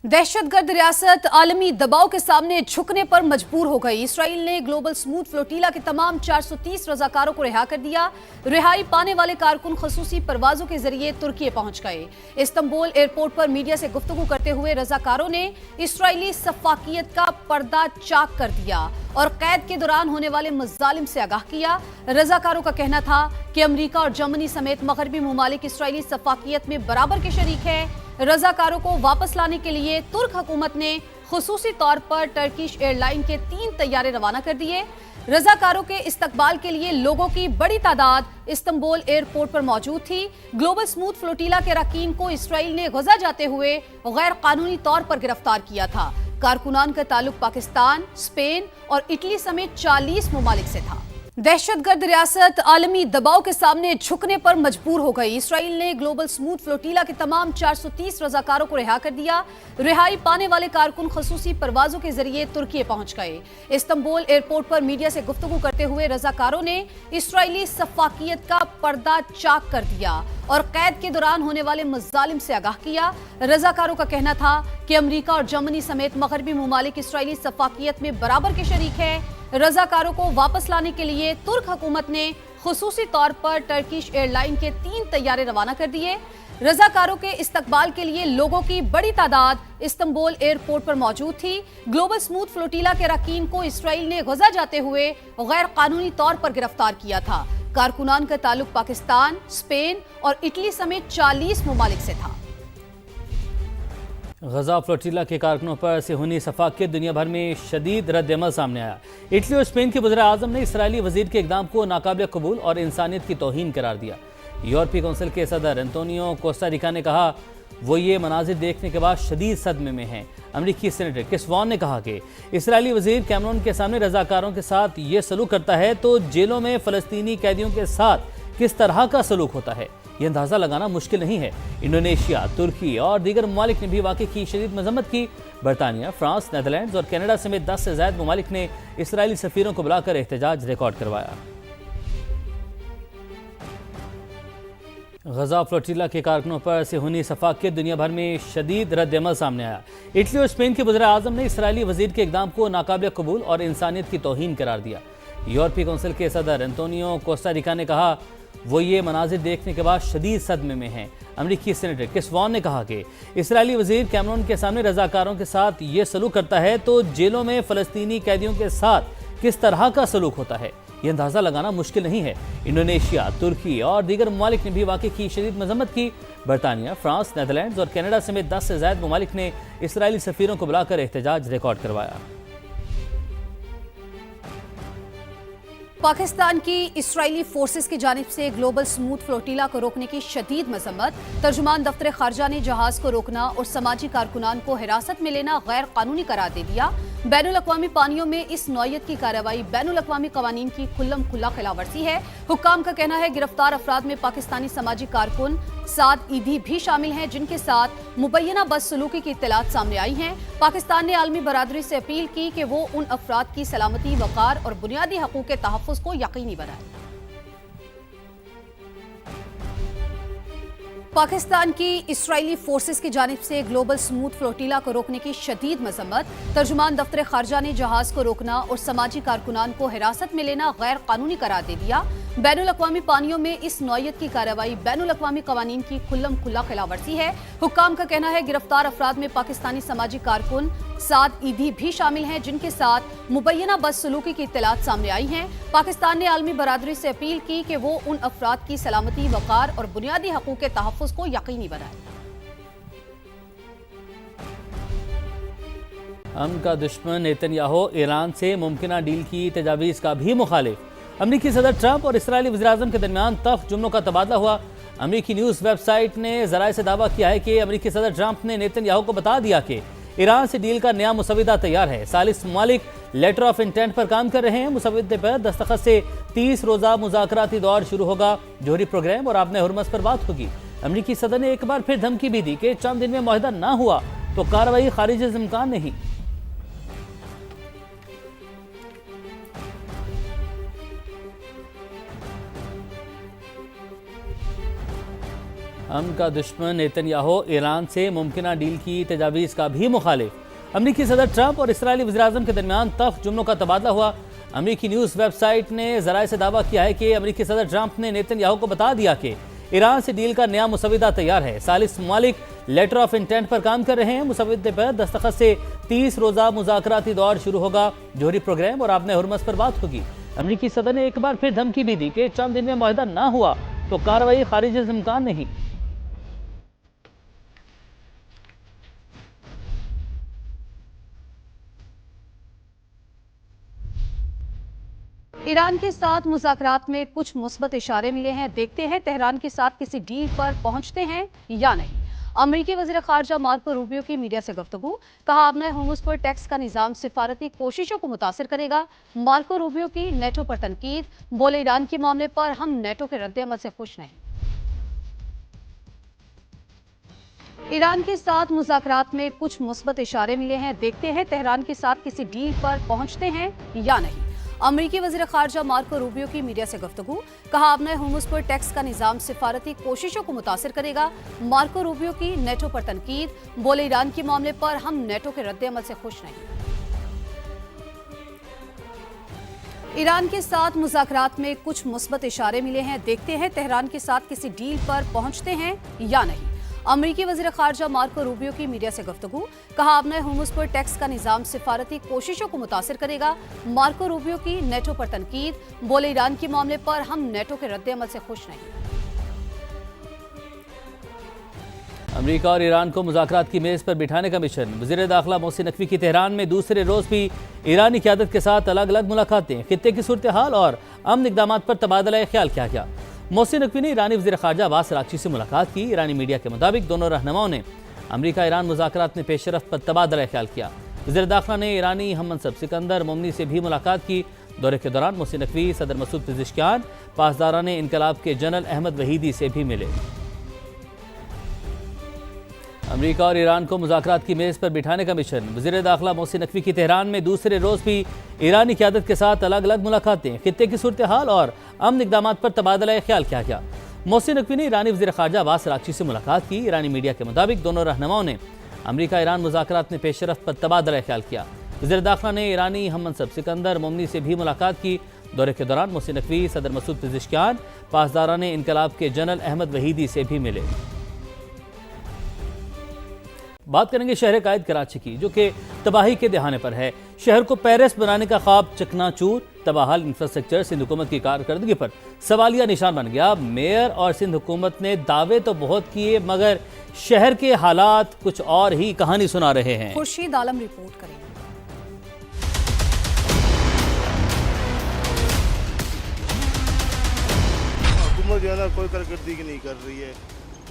दहशतगर्द रियासत आलमी दबाव के सामने झुकने पर मजबूर हो गई। इसराइल ने ग्लोबल स्मूथ फ्लोटीला के तमाम 430 रजाकारों को रिहा कर दिया। रिहाई पाने वाले कारकुन खसूसी परवाजों के जरिए तुर्की पहुंच गए। इस्तांबुल एयरपोर्ट पर मीडिया से गुफ्तगू करते हुए रजाकारों ने इसराइली सफाकियत का पर्दा चाक कर दिया और कैद के दौरान होने वाले मजालिम से आगाह किया। रजाकारों का कहना था कि अमेरिका और जर्मनी समेत मगरबी ममालिक इसराइली सफाकियत में बराबर के शरीक है। रजाकारों को वापस लाने के लिए तुर्क हुकूमत ने खुसूसी तौर पर टर्किश एयरलाइन के 3 तैयारे रवाना कर दिए। रजाकारों के इस्तकबाल के लिए लोगों की बड़ी तादाद इस्तांबुल एयरपोर्ट पर मौजूद थी। ग्लोबल स्मूथ फ्लोटीला के अरकान को इसराइल ने गजा जाते हुए गैर कानूनी तौर पर गिरफ्तार किया था। कारकुनान का ताल्लुक पाकिस्तान, स्पेन और इटली समेत 40 ममालिक से था। दहशतगर्द रियासत आलमी दबाव के सामने झुकने पर मजबूर हो गई। इसराइल ने ग्लोबल स्मूथ फ्लोटीला के तमाम 430 रजाकारों को रिहा कर दिया। रिहाई पाने वाले कारकुन खसूसी परवाजों के जरिए तुर्की पहुंच गए। इस्तांबुल एयरपोर्ट पर मीडिया से गुफ्तगू करते हुए रजाकारों ने इसराइली सफाकियत का पर्दा चाक कर दिया और कैद के दौरान होने वाले मजालिम से आगाह किया। रजाकारों का कहना था कि अमेरिका और जर्मनी समेत मगरबी ममालिक इसराइली सफाकियत में बराबर के शरीक है। रजाकारों को वापस लाने के लिए तुर्क हुकूमत ने खुसूसी तौर पर टर्किश एयरलाइन के 3 तैयारे रवाना कर दिए। रजाकारों के इस्तकबाल के लिए लोगों की बड़ी तादाद इस्तांबुल एयरपोर्ट पर मौजूद थी। ग्लोबल स्मूथ फ्लोटीला के अरकान को इसराइल ने गजा जाते हुए गैर कानूनी तौर पर गिरफ्तार किया था। कारकुनान का ताल्लुक पाकिस्तान, स्पेन और इटली समेत 40 ममालिक से था। गजा फ्लोटीला के कारकुनों पर सेहूनी सफाकियत दुनिया भर में शदीद रद्दअमल सामने आया। इटली और स्पेन के वज़ीर आज़म ने इसराइली वज़ीर के इक़दाम को नाकाबिल कबूल और इंसानियत की तौहीन करार दिया। यूरोपीय कौंसिल के सदर एंटोनियो कोस्टा रिका ने कहा वो ये मनाजिर देखने के बाद शदीद सदमे में हैं। अमरीकी सेनेटर क्रिस वॉन ने कहा कि इसराइली वज़ीर कैमरून के सामने रजाकारों के साथ ये सलूक करता है तो जेलों में फ़लस्तीनी कैदियों के साथ किस तरह का सलूक होता है ये अंदाज़ा लगाना मुश्किल नहीं है। इंडोनेशिया, तुर्की और दीगर ममालिक ने भी वाक़े की शदीद मजम्मत की। बरतानिया, फ्रांस, नेदरलैंड्स और कनाडा समेत 10 से ज़ायद ममालिक ने इसराइली सफ़ीरों को बुलाकर एहतजाज रिकॉर्ड करवाया। गजा फ्लोटीला के कारकुनों पर सेहूनी सफाकियत दुनिया भर में शदीद रद्दअमल सामने आया। इटली और स्पेन के वज़ीर आज़म ने इसराइली वज़ीर के इक़दाम को नाकाबिल कबूल और इंसानियत की तौहीन करार दिया। यूरोपीय कौंसिल के सदर एंटोनियो कोस्टा रिका ने कहा वो ये मनाजिर देखने के बाद शदीद सदमे में हैं। अमरीकी सेनेटर क्रिस वॉन ने कहा कि इसराइली वज़ीर कैमरून के सामने रजाकारों के साथ ये सलूक करता है तो जेलों में फ़लस्तीनी कैदियों के साथ किस तरह का सलूक होता है ये अंदाज़ा लगाना मुश्किल नहीं है। इंडोनेशिया, तुर्की और दीगर ममालिक ने भी वाक़े की शदीद मजम्मत की। बरतानिया, फ्रांस, नेदरलैंड्स और कनाडा समेत 10 से ज़ायद ममालिक ने इसराइली सफ़ीरों को बुलाकर एहतजाज रिकॉर्ड करवाया। पाकिस्तान की इसराइली फोर्सेस की जानिब से ग्लोबल स्मूथ फ्लोटीला को रोकने की शदीद मजम्मत। तर्जुमान दफ्तर खारजा ने जहाज को रोकना और समाजी कारकुनान को हिरासत में लेना गैर कानूनी करार दे दिया। बैनुल अक़वामी पानियों में इस नौयत की कार्रवाई बैनुल अक़वामी कवानीन की खुल्लम खुल्ला खिलाफवर्जी है। हुक्काम का कहना है गिरफ्तार अफराद में पाकिस्तानी समाजी कारकुन साद ईदी भी शामिल हैं जिनके साथ मुबैना बदसलूकी की इत्तलात सामने आई हैं। पाकिस्तान ने आलमी बरादरी से अपील की कि वो उन अफराद की सलामती, वक़ार और बुनियादी हकूक़ के तहफ़्फ़ुज़ को यकीनी बनाए। पाकिस्तान की इसराइली फोर्सेस की जानिब से ग्लोबल स्मूथ फ्लोटीला को रोकने की शदीद मजम्मत। तर्जुमान दफ्तर खारजा ने जहाज को रोकना और समाजी कारकुनान को हिरासत में लेना गैर कानूनी करार दे दिया। बैनुल अक़वामी पानियों में इस नौयत की कार्रवाई बैनुल अक़वामी कवानीन की खुल्लम खुल्ला खिलाफवर्जी है। हुक्काम का कहना है गिरफ्तार अफराद में पाकिस्तानी समाजी कारकुन साद ईदी भी शामिल हैं जिनके साथ मुबैना बदसलूकी की इत्तलात सामने आई हैं। पाकिस्तान ने आलमी बरादरी से अपील की कि वो उन अफराद की सलामती, वक़ार और बुनियादी हकूक़ के तहफ़्फ़ुज़ को यकीनी बनाए। अमन का दुश्मन नेतन्याहू ईरान से मुमकिना डील की तजावीज़ का भी मुखालिफ। अमरीकी सदर ट्रंप और इसराइली वज़ीर-ए-आज़म के दरमियान तल्ख़ जुमलों का तबादला हुआ। अमरीकी न्यूज़ वेबसाइट ने ज़राए से दावा किया है कि अमरीकी सदर ट्रंप ने नेतन्याहू को बता दिया कि ईरान से डील का नया मुसविदा तैयार है। 40 ममालिक लेटर ऑफ इंटेंट पर काम कर रहे हैं। मुसविदे पर दस्तखत से 30 रोज़ा मुज़ाकराती दौर शुरू होगा। जोहरी प्रोग्राम और आबने हुर्मस पर बात होगी। अमरीकी सदर ने एक बार फिर धमकी भी दी कि चंद दिन में मुआहदा ना हुआ तो कार्रवाई खारिज इम्कान नहीं। अमन का दुश्मन नेतन्याहू ईरान से मुमकिन डील की तजावीज़ का भी मुखालिफ। अमरीकी सदर ट्रंप और इसराइली वज़ीर-ए-आज़म के दरमियान तल्ख़ जुमलों का तबादला हुआ। अमरीकी न्यूज़ वेबसाइट ने ज़राए से दावा किया है कि अमरीकी सदर ट्रंप ने नेतन्याहू को बता दिया कि ईरान से डील का नया मुसविदा तैयार है। सालिस ममालिक लेटर ऑफ इंटेंट पर काम कर रहे हैं। मुसविदे पर दस्तखत से 30 रोज़ा मुज़ाकराती दौर शुरू होगा। जोहरी प्रोग्राम और आबने हुर्मस पर बात होगी। अमरीकी सदर ने एक बार फिर धमकी भी दी कि चंद दिन में मुआहदा ना हुआ तो कार्रवाई खारिज से इम्कान नहीं। ईरान के साथ मुज़ाकरात में कुछ मुस्बत इशारे मिले हैं। देखते हैं तेहरान के साथ किसी डील पर पहुंचते हैं या नहीं। अमरीकी वज़ीर ख़ारजा मार्को रूबियो की मीडिया से गुफ्तगू। कहा आबना हुर्मुज़ पर टैक्स का निज़ाम सिफारती कोशिशों को मुतासिर करेगा। मार्को रूबियो की नेटो पर तनकीद। बोले ईरान के मामले पर हम नेटो के रद्द-ए-अमल से खुश नहीं। ईरान के साथ मुज़ाकरात में कुछ मुस्बत इशारे मिले हैं। देखते हैं तेहरान के साथ किसी डील पर पहुंचते हैं या नहीं। अमरीकी वज़ीर ख़ारजा मार्को रूबियो की मीडिया से गुफ्तगू। कहा आबना हुर्मुज़ पर टैक्स का निज़ाम सिफारती कोशिशों को मुतासिर करेगा। मार्को रूबियो की नेटो पर तनकीद। बोले ईरान के मामले पर हम नेटो के रद्द-ए-अमल से खुश नहीं। ईरान के साथ मुज़ाकरात में कुछ मुस्बत इशारे मिले हैं। देखते हैं तेहरान के साथ किसी डील पर पहुंचते हैं या नहीं। अमरीकी वज़ीर ख़ारजा मार्को रूबियो की मीडिया से गुफ्तगू। कहा आबना हुर्मुज़ पर टैक्स का निज़ाम सिफारती कोशिशों को मुतासिर करेगा। मार्को रूबियो की नेटो पर तनकीद। बोले ईरान के मामले पर हम नेटो के रद्द-ए-अमल से खुश नहीं। अमेरिका और ईरान को मुज़ाकरात की मेज़ पर बिठाने का मिशन। वज़ीर दाखिला मोहसिन नकवी की तेहरान में दूसरे रोज़ भी ईरानी क़यादत के साथ अलग अलग मुलाकातें। खित्ते की सूरत हाल और अमन इक़दाम पर तबादला ख्याल किया गया। मोहसिन नकवी ने ईरानी वज़ीर ख़ारजा अब्बास अराग़ची से मुलाकात की। ईरानी मीडिया के मुताबिक दोनों रहनुमाओं ने अमेरिका ईरान मुज़ाकरात में पेशरफ्त पर तबादला ख्याल किया। वज़ीर दाखिला ने ईरानी हम मनसब सिकंदर मोमनी से भी मुलाकात की। दौरे के दौरान मोहसिन नकवी सदर मसूद पिज़ेश्कियान पासदारान इनकलाब के जनरल अहमद वहीदी से भी मिले। अमेरिका और ईरान को मुज़ाकरात की मेज़ पर बिठाने का मिशन। वज़ीर दाखिला मोहसिन नकवी की तेहरान में दूसरे रोज़ भी ईरानी क़यादत के साथ अलग अलग मुलाकातें। खित्ते की सूरत हाल और अमन इक़दाम पर तबादला ख्याल किया गया। मोहसिन नकवी ने ईरानी वज़ीर ख़ारजा अब्बास अराग़ची से मुलाकात की। ईरानी मीडिया के मुताबिक दोनों रहनुमाओं ने अमेरिका ईरान मुज़ाकरात में पेशरफ्त पर तबादला ख्याल किया। वज़ीर दाखिला ने ईरानी हम मनसब सिकंदर मोमनी से भी मुलाकात की। दौरे के दौरान मोहसिन नकवी सदर मसूद पिज़ेश्कियान पासदारान इनकलाब के जनरल अहमद वहीदी से भी मिले। बात करेंगे शहर कायद कराची की, जो कि तबाही के दहाने पर है। शहर को पेरिस बनाने का ख्वाब चकनाचूर। तबाहाल इंफ्रास्ट्रक्चर सिंध हुकूमत की कारकर्दगी पर सवालिया निशान बन गया। मेयर और सिंध हुकूमत ने दावे तो बहुत किए, मगर शहर के हालात कुछ और ही कहानी सुना रहे हैं। खुर्शीद आलम रिपोर्ट करेंगे। हुकूमत जो है ना कोई कारकर्दगी नहीं कर रही है।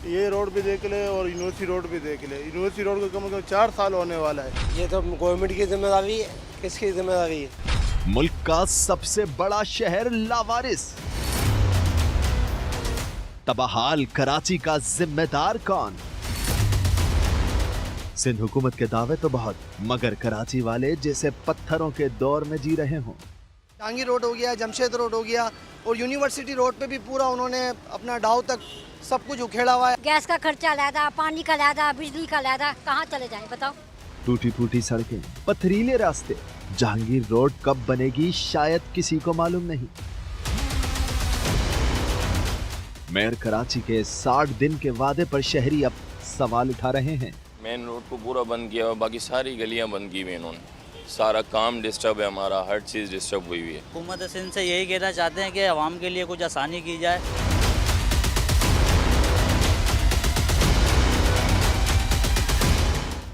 ये रोड भी देख ले और यूनिवर्सिटी रोड भी देख ले। यूनिवर्सिटी रोड को कम से कम 4 साल होने वाला है। ये तो गवर्नमेंट की जिम्मेदारी है। किसकी जिम्मेदारी है? मुल्क का सबसे बड़ा शहर लावारिस। तबाहाल कराची का जिम्मेदार कौन? सिंध हुकूमत के दावे तो बहुत, मगर कराची वाले जैसे पत्थरों के दौर में जी रहे हों। जहांगीर रोड हो गया, जमशेद रोड हो गया और यूनिवर्सिटी रोड पे भी पूरा उन्होंने अपना डाव तक सब कुछ उखेड़ा हुआ है। गैस का खर्चा लैदा, पानी का लैदा, बिजली का लैदा, कहाँ चले जाए बताओ। टूटी फूटी सड़कें, पथरीले रास्ते। जहांगीर रोड कब बनेगी शायद किसी को मालूम नहीं। मेयर कराची के 60 दिन के वादे पर शहरी अब सवाल उठा रहे हैं। मेन रोड को पूरा बंद किया और बाकी सारी गलियां बंद की हुई इन्होंने। सारा काम डिस्टर्ब है, हमारा हर चीज़ डिस्टर्ब हुई हुई है। हुकूमत सिंध से यही कहना चाहते हैं कि आवाम के लिए कुछ आसानी की जाए।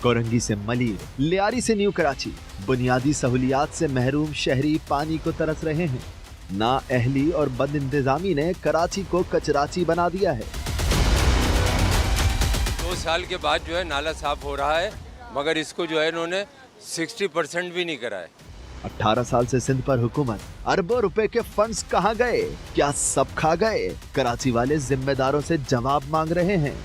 कोरंगी से मलीर, लियारी से न्यू कराची, बुनियादी सहूलियात से महरूम शहरी पानी को तरस रहे हैं। ना अहली और बद इंतजामी ने कराची को कचराची बना दिया है। 2 साल के बाद जो है नाला साफ हो रहा है, मगर इसको जो है इन्होंने 60% भी नहीं करा है। 18 साल से सिंध पर हुकूमत। अरबों रुपए के फंड्स कहाँ गए? क्या सब खा गए? कराची वाले जिम्मेदारों से जवाब मांग रहे हैं।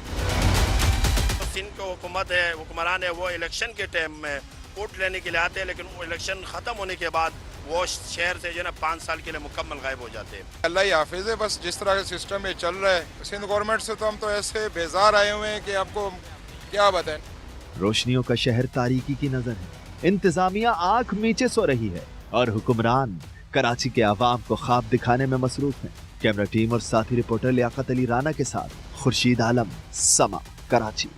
सिंध की हुकूमत है, हुक्मरान है, वो इलेक्शन के टाइम में वोट लेने के लिए आते हैं, लेकिन वो इलेक्शन खत्म होने के बाद वो शहर से जो है ना 5 साल के लिए मुकम्मल गायब हो जाते हैं। अल्लाह ही हाफिज है। बस जिस तरह का सिस्टम ये चल रहा है सिंध गवर्नमेंट से तो हम तो ऐसे बेजार आए हुए हैं कि आपको क्या बताएं। रोशनियों का शहर तारीकी की नजर है, इंतजामिया आंख मीचे सो रही है और हुक्मरान कराची के आवाम को ख्वाब दिखाने में मसरूफ हैं। कैमरा टीम और साथी रिपोर्टर लियाकत अली राना के साथ खुर्शीद आलम, समा, कराची।